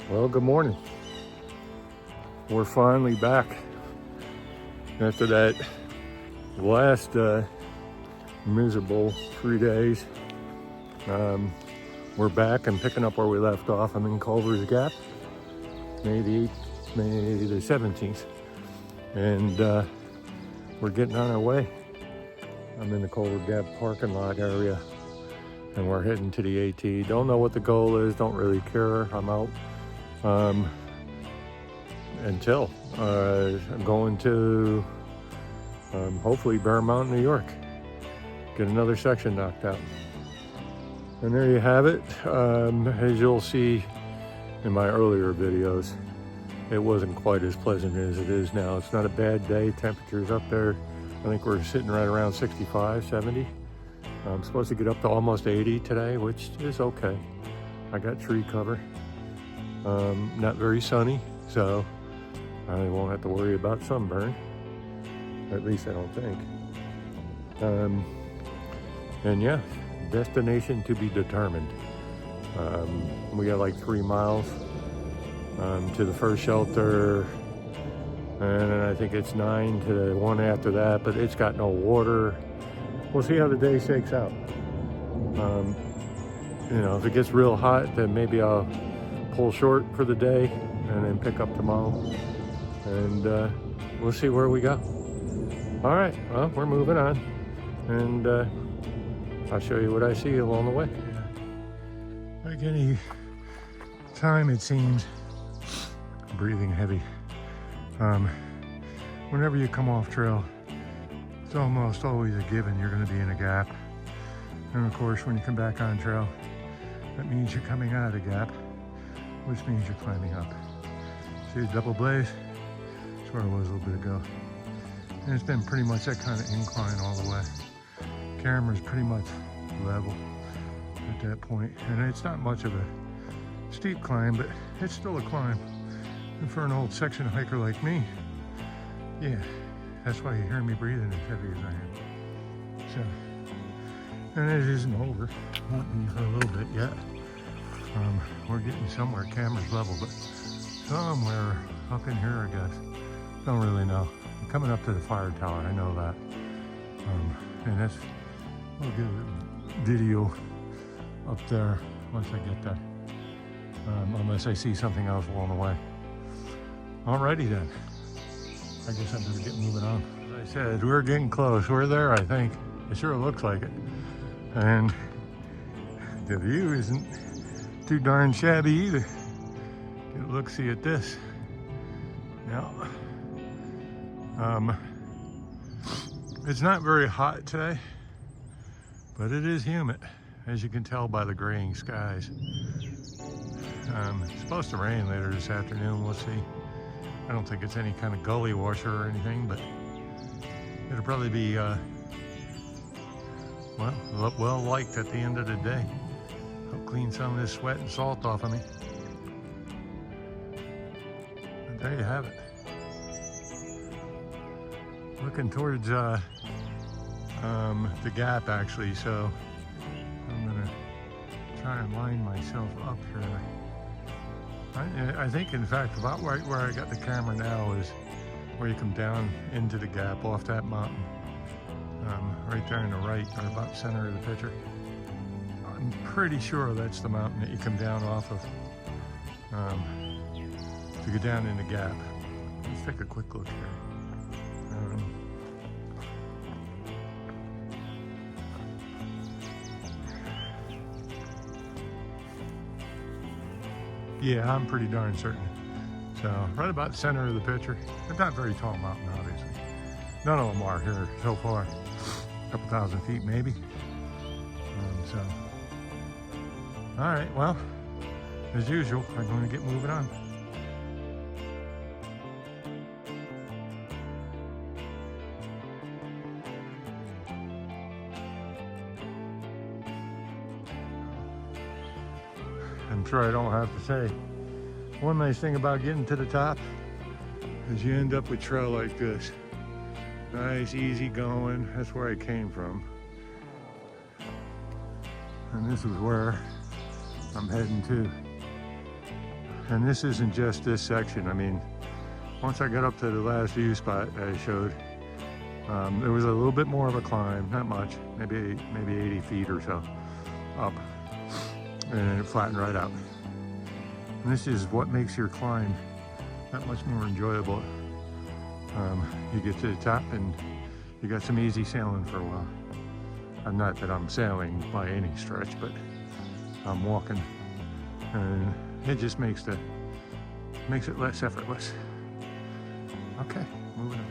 Well, good morning. We're finally back after that last miserable 3 days. We're back and picking up where we left off. I'm in Culver's Gap, May the 17th, and we're getting on our way. I'm in the Culver Gap parking lot area, and we're heading to the AT. Don't know what the goal is, don't really care. I'm out until I'm going to hopefully Bear Mountain, New York, get another section knocked out. And there you have it. As you'll see in my earlier videos, it wasn't quite as pleasant as it is now. It's not a bad day. Temperature's up there. I think we're sitting right around 65, 70. I'm supposed to get up to almost 80 today, which is okay. I got tree cover. Not very sunny, so I won't have to worry about sunburn. At least I don't think. And yeah, destination to be determined. We got like 3 miles to the first shelter, and then I think it's 9 to the one after that, but it's got no water. We'll see how the day shakes out. If it gets real hot, then maybe I'll pull short for the day and then pick up tomorrow, and we'll see where we go. All right, well, we're moving on, and I'll show you what I see along the way. Like any time, it seems, breathing heavy. Whenever you come off trail, it's almost always a given you're going to be in a gap. And of course, when you come back on trail, that means you're coming out of the gap, which means you're climbing up. See the double blaze? That's where I was a little bit ago. And it's been pretty much that kind of incline all the way. Camera's pretty much level at that point. And it's not much of a steep climb, but it's still a climb. And for an old section hiker like me, yeah, that's why you hear me breathing as heavy as I am. So, and it isn't over. Won't be for a little bit yet. We're getting somewhere. Camera's level, but somewhere up in here, I guess. Don't really know. I'm coming up to the fire tower, I know that. And that's, we'll get a video up there once I get there. Unless I see something else along the way. Alrighty then. I guess I better get moving on. As I said, we're getting close. We're there, I think. It sure looks like it. And the view isn't too darn shabby either. Get a look-see at this. Now, it's not very hot today, but it is humid, as you can tell by the graying skies. It's supposed to rain later this afternoon, we'll see. I don't think it's any kind of gully washer or anything, but it'll probably be, well liked at the end of the day. Help clean some of this sweat and salt off of me. And there you have it. Looking towards the gap, actually, so I'm gonna try and line myself up here. I think, in fact, about right where I got the camera now is where you come down into the gap off that mountain. Right there on the right, or about center of the picture. I'm pretty sure that's the mountain that you come down off of to go down in the gap. Let's take a quick look here. Yeah, I'm pretty darn certain. So, right about the center of the picture. It's not a very tall mountain, obviously. None of them are here so far. A couple thousand feet, maybe. All right, well, as usual, I'm going to get moving on. I'm sure I don't have to say. One nice thing about getting to the top is you end up with trail like this. Nice, easy going. That's where I came from. And this is where I'm heading to. And this isn't just this section. I mean, once I got up to the last view spot I showed, there was a little bit more of a climb, not much, maybe 80 feet or so up, and then it flattened right out. And this is what makes your climb that much more enjoyable. You get to the top and you got some easy sailing for a while. Not that I'm sailing by any stretch, but I'm walking, and it just makes it less effortless. Okay, moving on.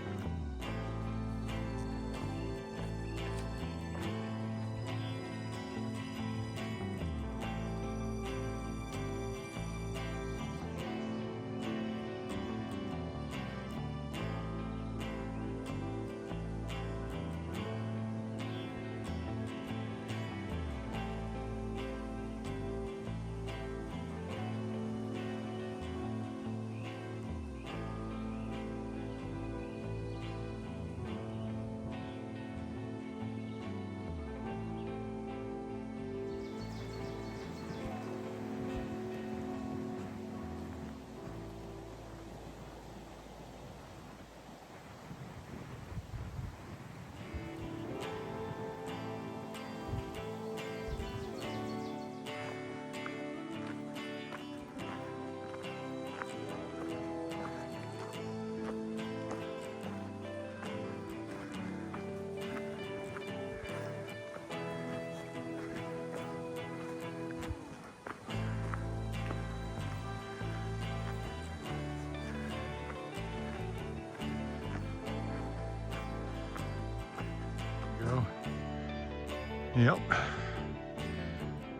Yep.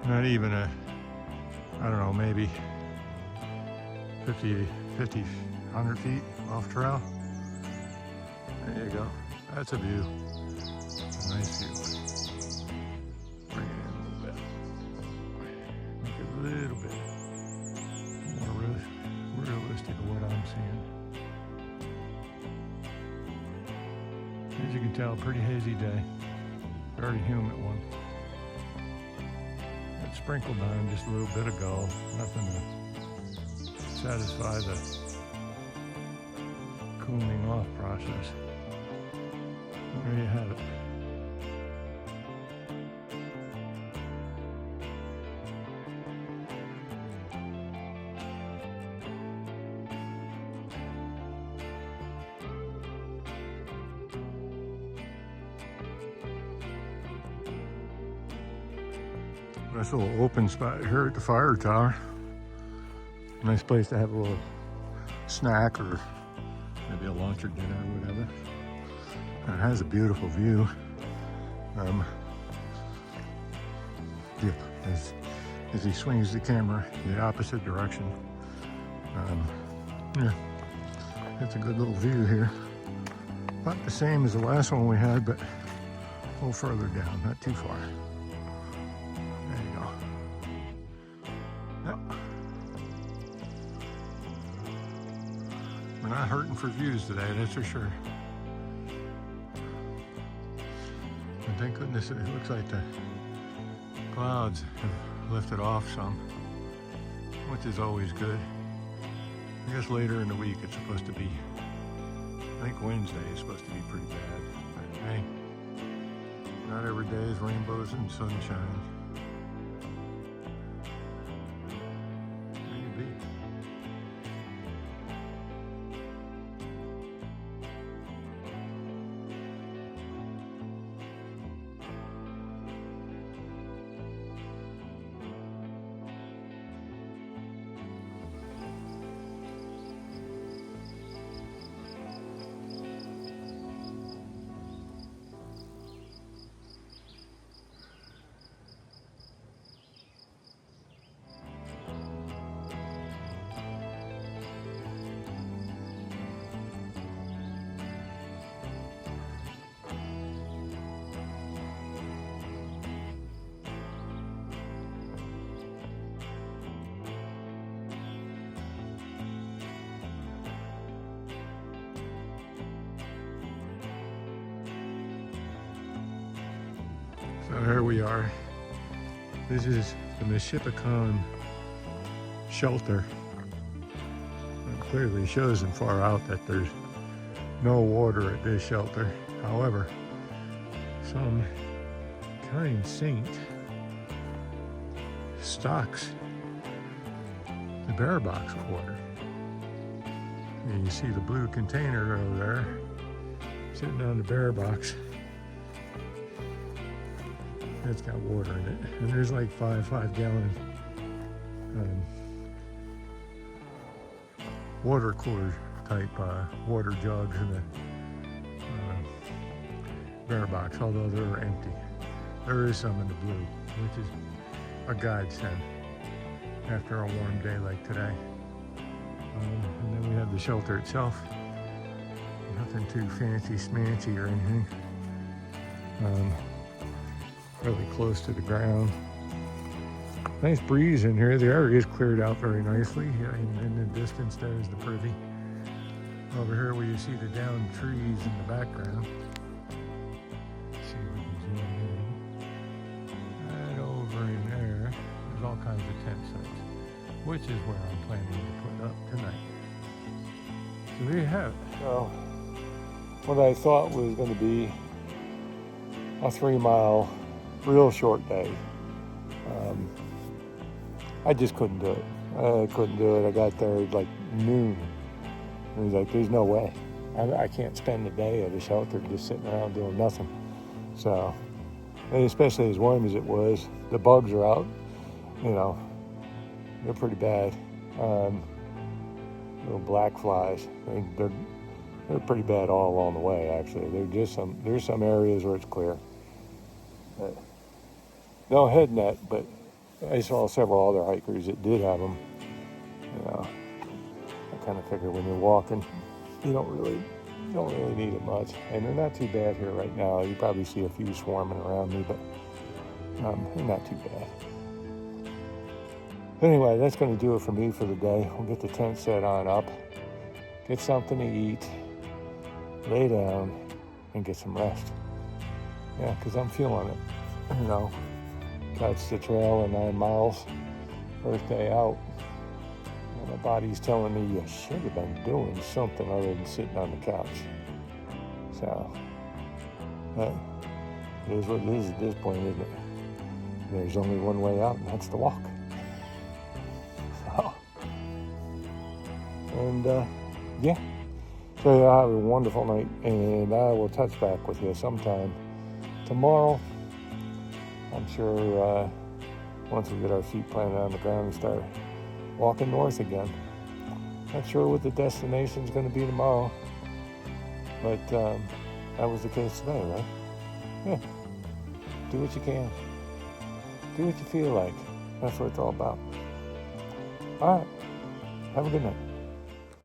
Not even I don't know, maybe 50, 100 feet off trail. There you go. That's a view. Nice view. Bring it in a little bit. Make it a little bit more realistic of what I'm seeing. As you can tell, pretty hazy day. Very humid one. It sprinkled on just a little bit ago, nothing to satisfy the cooling off process. There you have it. Nice little open spot here at the fire tower. Nice place to have a little snack or maybe a lunch or dinner or whatever. And it has a beautiful view. As he swings the camera in the opposite direction. Yeah, it's a good little view here. Not the same as the last one we had, but a little further down, not too far. There you go. Yep. We're not hurting for views today, that's for sure. And thank goodness it looks like the clouds have lifted off some, which is always good. I guess later in the week it's supposed to be, I think Wednesday is supposed to be pretty bad. But hey, not every day is rainbows and sunshine. Maybe. So here we are. This is the Mashipacong shelter clearly shows them far out that there's no water at this shelter. However, some kind saint stocks the bear box of water. And you see the blue container over there sitting on the bear box. It's got water in it, and there's like 5-gallon water cooler type water jugs in the bear box, although they're empty. There is some in the blue, which is a godsend after a warm day like today. And then we have the shelter itself. Nothing too fancy smancy or anything. Really close to the ground. Nice breeze in here. The area is cleared out very nicely. And in the distance there's the privy. Over here where you see the downed trees in the background. Let's see if we can zoom in. Right over in there, there's all kinds of tent sites, which is where I'm planning to put up tonight. So there you have it. So what I thought was going to be a 3-mile real short day, I just couldn't do it. I got there at like noon. And he's like, there's no way. I can't spend the day at a shelter just sitting around doing nothing. So, and especially as warm as it was, the bugs are out. You know, they're pretty bad. Little black flies. They're pretty bad all along the way. Actually, there's some areas where it's clear. No head net, but I saw several other hikers that did have them. You know, I kind of figure when you're walking, you don't really need it much, and they're not too bad here right now. You probably see a few swarming around me, but they're not too bad. But anyway, that's going to do it for me for the day. We'll get the tent set on up, get something to eat, lay down, and get some rest. Yeah, because I'm feeling it. You know, that's the trail in 9 miles, first day out. And my body's telling me you should have been doing something other than sitting on the couch. So, it is what it is at this point, isn't it? There's only one way out, and that's to walk. So, and yeah. So y'all have a wonderful night, and I will touch back with you sometime tomorrow. I'm sure once we get our feet planted on the ground and start walking north again. Not sure what the destination's going to be tomorrow, but that was the case today, right? Yeah. Do what you can. Do what you feel like. That's what it's all about. All right. Have a good night.